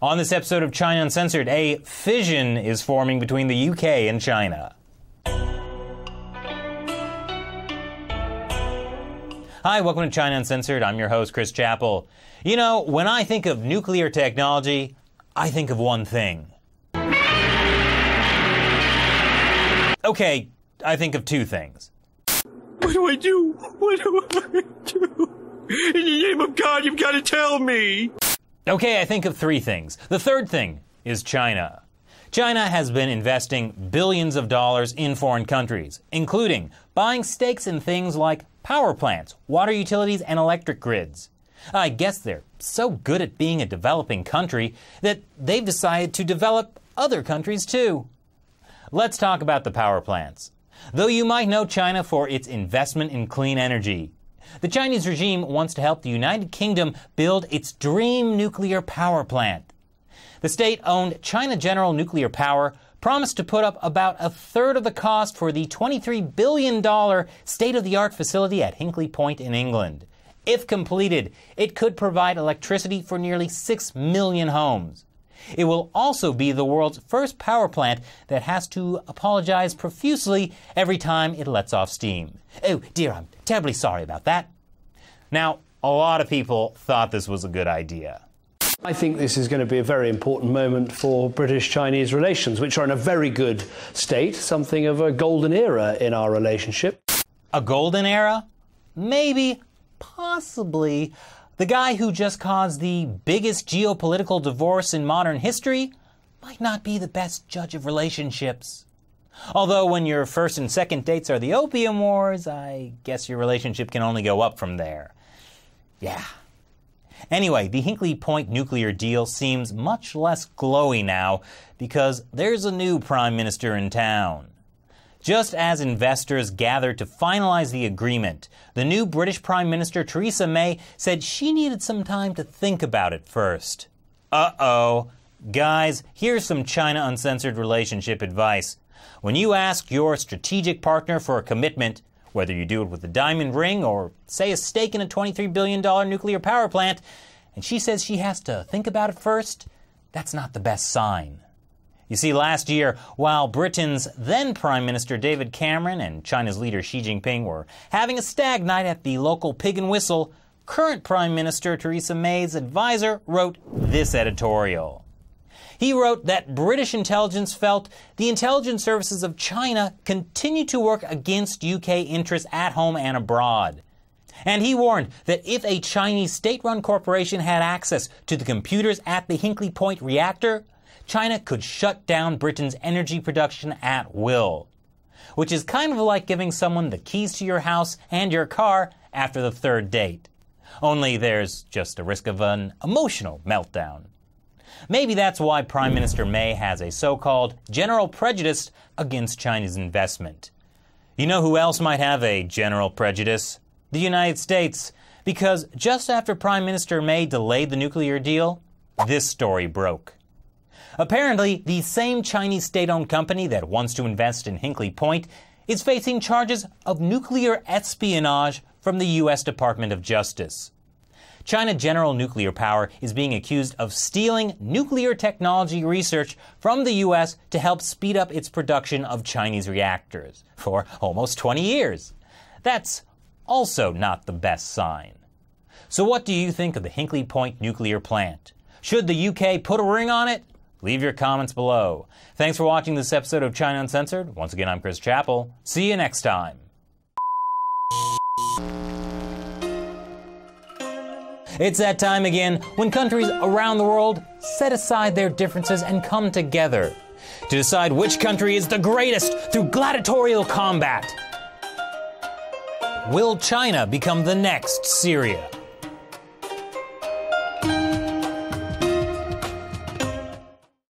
On this episode of China Uncensored, a fission is forming between the UK and China. Hi, welcome to China Uncensored. I'm your host, Chris Chappell. You know, when I think of nuclear technology, I think of one thing. Okay, I think of two things. What do I do? What do I do? In the name of God, you've got to tell me! Okay, I think of three things. The third thing is China. China has been investing billions of dollars in foreign countries, including buying stakes in things like power plants, water utilities, and electric grids. I guess they're so good at being a developing country that they've decided to develop other countries too. Let's talk about the power plants. Though you might know China for its investment in clean energy, the Chinese regime wants to help the United Kingdom build its dream nuclear power plant. The state-owned China General Nuclear Power promised to put up about a third of the cost for the $23 billion state-of-the-art facility at Hindley Point in England. If completed, it could provide electricity for nearly 6 million homes. It will also be the world's first power plant that has to apologize profusely every time it lets off steam. Oh dear, I'm terribly sorry about that. Now, a lot of people thought this was a good idea. I think this is going to be a very important moment for British-Chinese relations, which are in a very good state, something of a golden era in our relationship. A golden era? Maybe, possibly. The guy who just caused the biggest geopolitical divorce in modern history might not be the best judge of relationships. Although when your first and second dates are the Opium Wars, I guess your relationship can only go up from there. Yeah. Anyway, the Hindley Point nuclear deal seems much less glowy now because there's a new prime minister in town. Just as investors gathered to finalize the agreement, the new British Prime Minister Theresa May said she needed some time to think about it first. Uh-oh. Guys, here's some China Uncensored relationship advice. When you ask your strategic partner for a commitment, whether you do it with a diamond ring or, say, a stake in a $23 billion nuclear power plant, and she says she has to think about it first, that's not the best sign. You see, last year, while Britain's then Prime Minister David Cameron and China's leader Xi Jinping were having a stag night at the local Pig and Whistle, current Prime Minister Theresa May's advisor wrote this editorial. He wrote that British intelligence felt the intelligence services of China continue to work against UK interests at home and abroad. And he warned that if a Chinese state-run corporation had access to the computers at the Hindley Point reactor, China could shut down Britain's energy production at will. Which is kind of like giving someone the keys to your house and your car after the third date. Only there's just a risk of an emotional meltdown. Maybe that's why Prime Minister May has a so-called general prejudice against Chinese investment. You know who else might have a general prejudice? The United States. Because just after Prime Minister May delayed the nuclear deal, this story broke. Apparently, the same Chinese state-owned company that wants to invest in Hindley Point is facing charges of nuclear espionage from the U.S. Department of Justice. China General Nuclear Power is being accused of stealing nuclear technology research from the U.S. to help speed up its production of Chinese reactors for almost 20 years. That's also not the best sign. So what do you think of the Hindley Point nuclear plant? Should the UK put a ring on it? Leave your comments below. Thanks for watching this episode of China Uncensored. Once again, I'm Chris Chappell. See you next time. It's that time again when countries around the world set aside their differences and come together to decide which country is the greatest through gladiatorial combat. Will China become the next Syria?